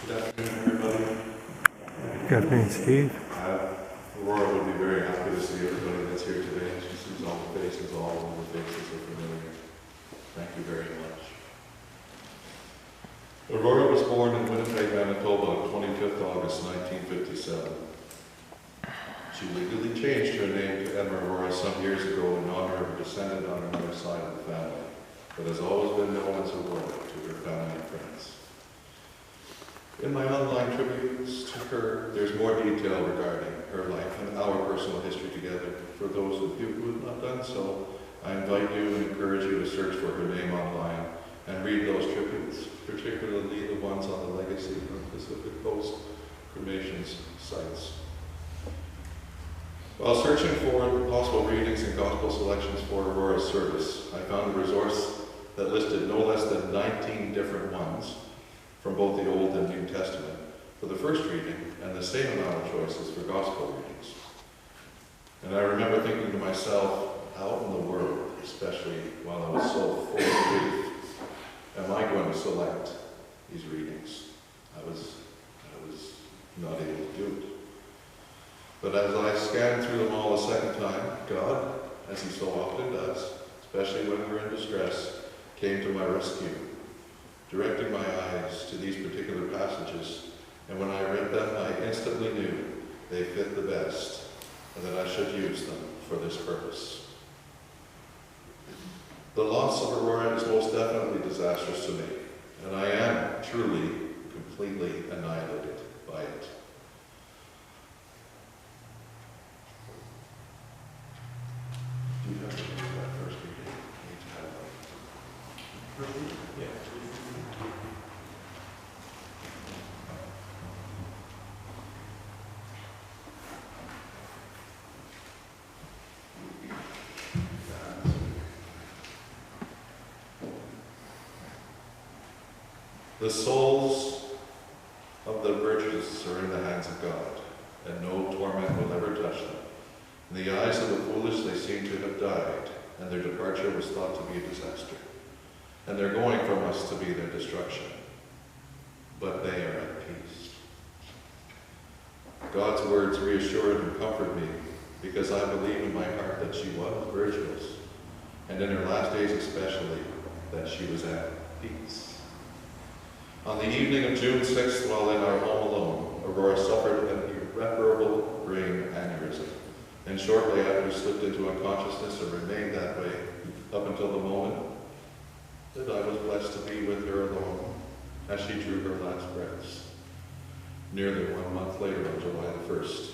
Good afternoon, everybody. Good afternoon, Steve. Aurora would be very happy to see everybody that's here today. She sees all the faces, all of the faces are familiar. Thank you very much. Aurora was born in Winnipeg, Manitoba on 25th August 1957. She legally changed her name to Emma Aurora some years ago in honor of a descendant on her mother's side of the family, but has always been known as Aurora to her family and friends. In my online tributes to her, there's more detail regarding her life and our personal history together. For those of you who have not done so, I invite you and encourage you to search for her name online and read those tributes, particularly the ones on the Legacy and Pacific Coast cremations sites. While searching for possible readings and gospel selections for Aurora's service, I found a resource that listed no less than 19 different ones from both the Old and New Testament for the first reading, and the same amount of choices for gospel readings. And I remember thinking to myself, how in the world, especially while I was so full of grief, am I going to select these readings? I was not able to do it. But as I scanned through them all a second time, God, as he so often does, especially when we're in distress, came to my rescue, directing my eyes to these particular passages, and when I read them, I instantly knew they fit the best, and that I should use them for this purpose. The loss of Aurora is most definitely disastrous to me, and I am truly, completely annihilated by it. Do you have to do that first reading? Yeah. The souls of the virtuous are in the hands of God, and no torment will ever touch them. In the eyes of the foolish they seem to have died, and their departure was thought to be a disaster, and their going from us to be their destruction. But they are at peace. God's words reassured and comfort me, because I believe in my heart that she was virtuous, and in her last days especially, that she was at peace. On the evening of June 6th, while in our home alone, Aurora suffered an irreparable brain aneurysm, and shortly after slipped into unconsciousness and remained that way up until the moment that I was blessed to be with her alone as she drew her last breaths, nearly 1 month later on July the 1st.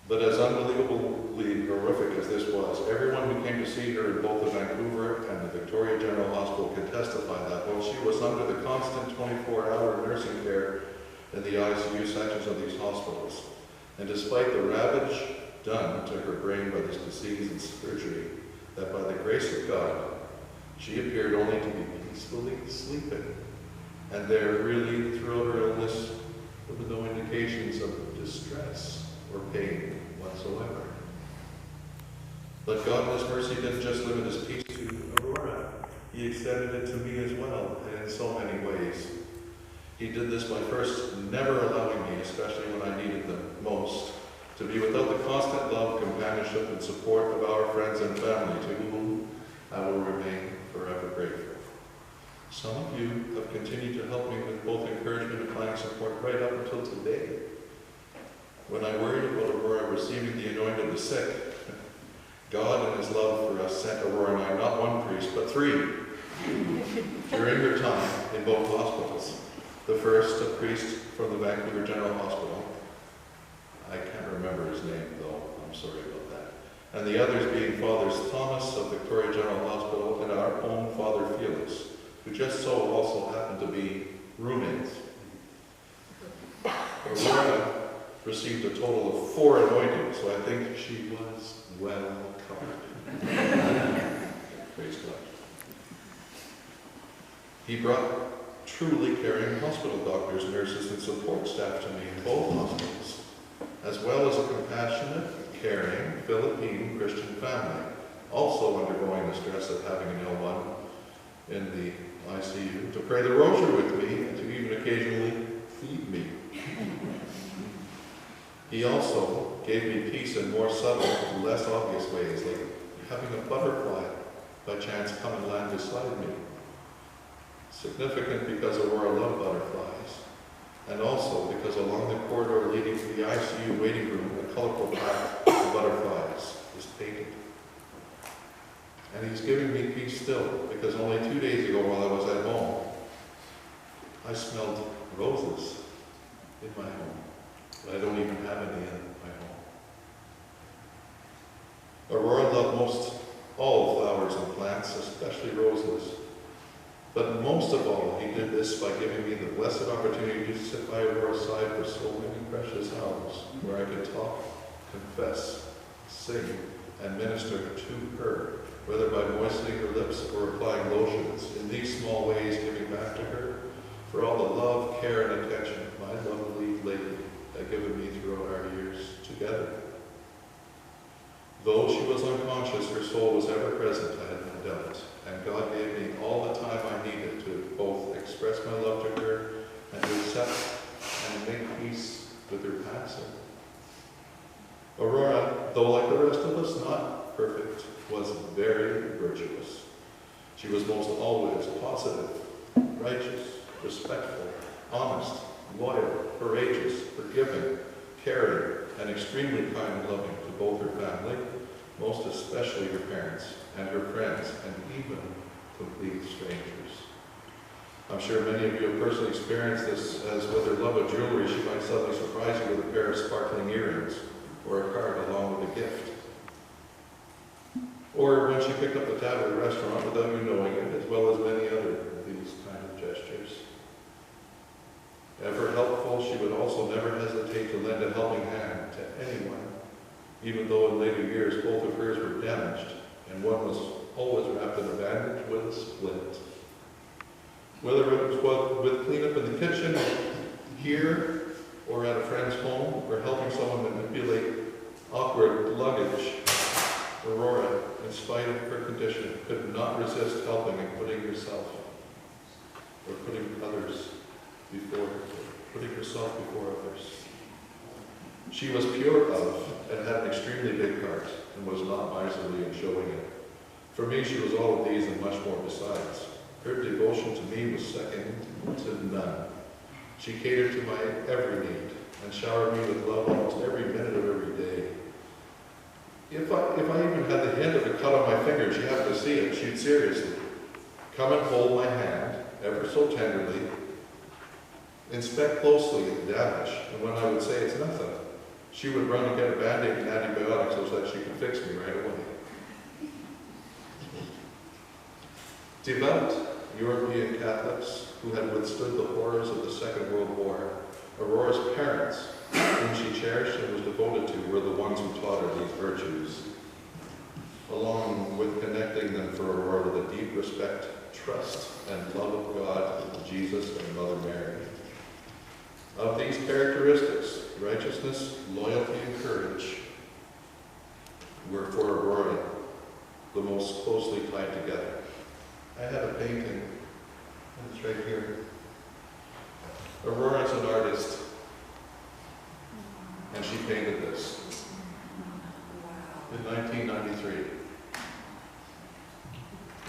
But as unbelievably horrific as this was, everyone who came to see her in both the Vancouver and the Victoria General Hospital could testify that while she was under the constant 24-hour nursing care in the ICU sections of these hospitals, and despite the ravage done to her brain by this disease and surgery, that by the grace of God, she appeared only to be peacefully sleeping. And there really, throughout her illness, there were no indications of distress or pain whatsoever. But God in His mercy didn't just limit His peace to Aurora. He extended it to me as well, and in so many ways. He did this by first never allowing me, especially when I needed them most, to be without the constant love, companionship, and support of our friends and family, to whom I will remain forever grateful. Some of you have continued to help me with both encouragement and planning support right up until today. When I worried about Aurora receiving the anointing of the sick, God in His love for us sent Aurora and I not one priest, but 3, during her time in both hospitals. The first, a priest from the Vancouver General Hospital. I can't remember his name, though. I'm sorry about that. And the others being Fathers Thomas of Victoria General Hospital and our own Father Felix, who just so also happened to be roommates. Aurora received a total of 4 anointings, so I think she was well covered. Praise God. He brought truly caring hospital doctors, nurses, and support staff to me in both hospitals, as well as a compassionate, caring Philippine Christian family, also undergoing the stress of having an ill one, in the ICU, to pray the rosary with me, and to even occasionally feed me. He also gave me peace in more subtle, less obvious ways, like having a butterfly by chance come and land beside me. Significant because Aurora loved butterflies, and also because along the corridor leading to the ICU waiting room, a colorful path of butterflies is painted. And he's giving me peace still, because only 2 days ago while I was at home, I smelled roses in my home. But I don't even have any in my home. Aurora loved most all flowers and plants, especially roses. But most of all, he did this by giving me the blessed opportunity to sit by Aurora's side for so many precious hours, where I could talk, confess, sing, and minister to her, whether by moistening her lips or applying lotions, in these small ways giving back to her for all the love, care, and attention my lovely lady had given me throughout our years together. Though she was unconscious, her soul was ever present, I had no doubt, and God gave me all the time I needed to both express my love to her and to accept and make peace with her passing. Aurora, though like the rest of us not perfect, was very virtuous. She was most always positive, righteous, respectful, honest, loyal, courageous, forgiving, caring, and extremely kind and loving to both her family, most especially her parents and her friends, and even complete strangers. I'm sure many of you have personally experienced this, as with her love of jewelry, she might suddenly surprise you with a pair of sparkling earrings or a card along with a gift. Or when she picked up the tab at a restaurant without you knowing it, as well as many other of these kind of gestures. Ever helpful, she would also never hesitate to lend a helping hand to anyone, even though in later years both of hers were damaged, and one was always wrapped in a bandage with a splint. Whether it was with cleanup in the kitchen, here, or at a friend's home, or helping someone manipulate awkward luggage, Aurora, in spite of her condition, could not resist helping and putting herself, or putting others before her, putting herself before others. She was pure love and had an extremely big heart, and was not miserly in showing it. For me, she was all of these and much more besides. Her devotion to me was second to none. She catered to my every need and showered me with love almost every minute of every day. If I even had the hint of a cut on my finger, she happened to see it, she'd seriously come and hold my hand, ever so tenderly, inspect closely the damage, and when I would say it's nothing, she would run and get a Band-Aid and antibiotics so that she could fix me right away. Devout European Catholics who had withstood the horrors of the Second World War, Aurora's parents, whom she cherished and was devoted to, were the ones who taught her these virtues, along with connecting them for Aurora with a deep respect, trust, and love of God, Jesus, and Mother Mary. Of these characteristics, righteousness, loyalty, and courage were for Aurora the most closely tied together. I have a painting, and it's right here. Aurora is an artist, and she painted this in 1993.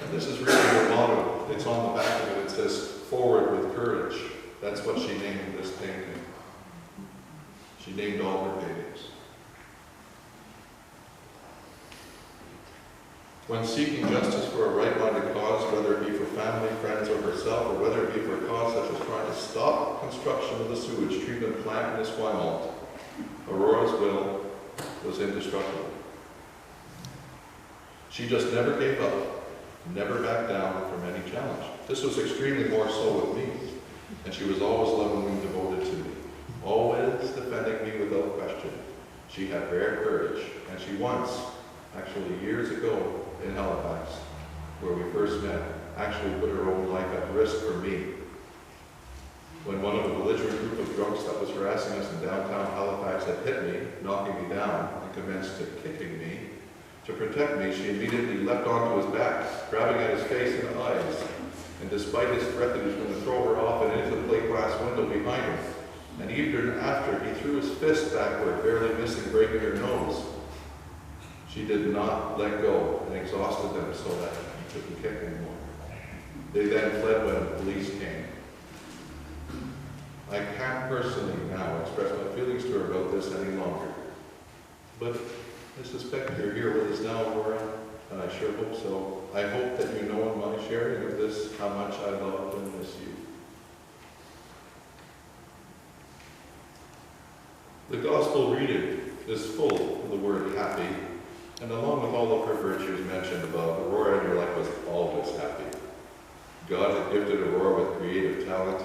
And this is really her motto. It's on the back of it. It says, "Forward with courage." That's what she named this painting. She named all her paintings. When seeking justice for a right-minded cause, whether it be for family, friends, or herself, or whether it be for a cause such as trying to stop construction of the sewage treatment plant in Esquimalt, Aurora's will was indestructible. She just never gave up, never backed down from any challenge. This was extremely more so with me, and she was always lovingly devoted to me, always defending me without question. She had rare courage, and she once, actually years ago in Halifax, where we first met, actually put her own life at risk for me. When one of a belligerent group of drunks that was harassing us in downtown Halifax had hit me, knocking me down, and commenced kicking me, to protect me, she immediately leapt onto his back, grabbing at his face and eyes, despite his threat that he was going to throw her off and into the plate glass window behind him. And even after, he threw his fist backward, barely missing breaking her nose. She did not let go and exhausted them so that he couldn't kick anymore. They then fled when the police came. I can't personally now express my feelings to her about this any longer. But I suspect you're here with us now, Aurora, and I sure hope so. I hope that you know in my sharing of this how much I love and miss you. The Gospel reading is full of the word happy, and along with all of her virtues mentioned above, Aurora in her life was always happy. God had gifted Aurora with creative talent,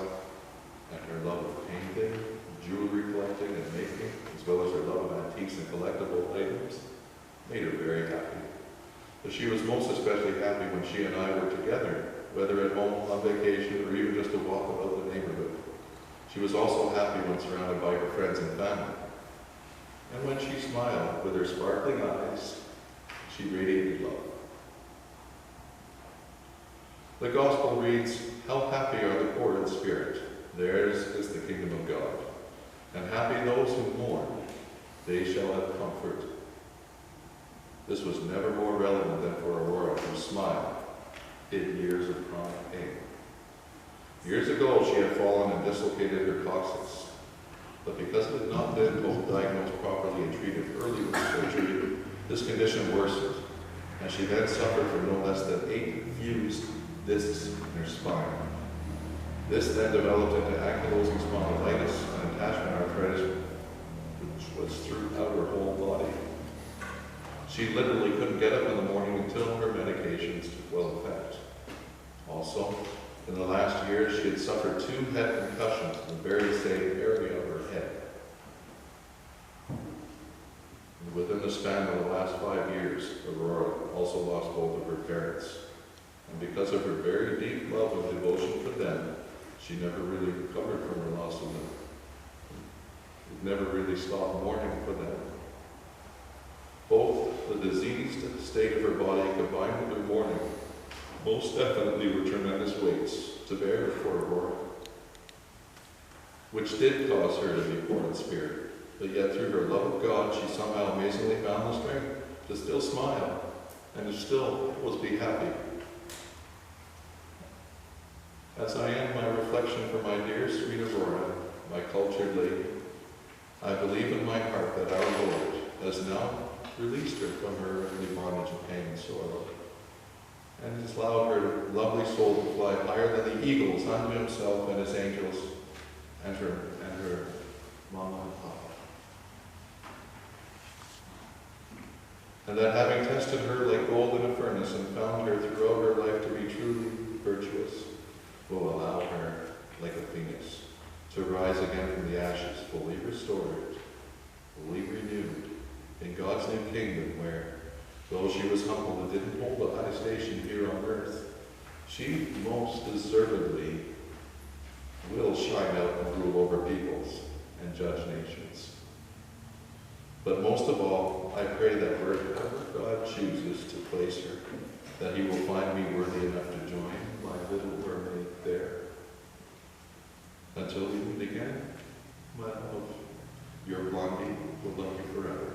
and her love of painting, jewelry collecting and making, as well as her love of antiques and collectible items, made her very happy. But she was most especially happy when she and I were together, whether at home, on vacation, or even just to walk about the neighborhood. She was also happy when surrounded by her friends and family. And when she smiled with her sparkling eyes, she radiated love. The Gospel reads, "How happy are the poor in spirit, theirs is the kingdom of God. And happy those who mourn, they shall have comfort." This was never more relevant than for Aurora, whose smile hid years of chronic pain. Years ago, she had fallen and dislocated her coccyx, but because it had not been both diagnosed properly and treated early with surgery, this condition worsened, and she then suffered from no less than 8 fused discs in her spine. This then developed into ankylosing spondylitis and attachment arthritis, which was throughout her whole body. She literally couldn't get up in the morning until her medications took well effect. Also, in the last year, she had suffered 2 head concussions in the very same area of her head. And within the span of the last 5 years, Aurora also lost both of her parents. And because of her very deep love and devotion for them, she never really recovered from her loss of them. It never really stopped mourning for them. Both the diseased state of her body combined with her mourning most definitely were tremendous weights to bear for Aurora, which did cause her to be poor in spirit. But yet through her love of God, she somehow amazingly found the strength to still smile and to still was be happy. As I end my reflection for my dear sweet Aurora, my cultured lady, I believe in my heart that our Lord has now released her from her earthly bondage of pain and sorrow, and has allowed her lovely soul to fly higher than the eagles unto himself and his angels and her mama and papa. And that having tested her like gold in a furnace and found her throughout her life to be truly virtuous, will allow her, like a phoenix, to rise again from the ashes, fully restored, fully renewed, in God's new kingdom where, though she was humble and didn't hold a high station here on earth, she most deservedly will shine out and rule over peoples and judge nations. But most of all, I pray that wherever God chooses to place her, that he will find me worthy enough to join my little mermaid there. Until we meet again, my love, your Blondie will love you forever.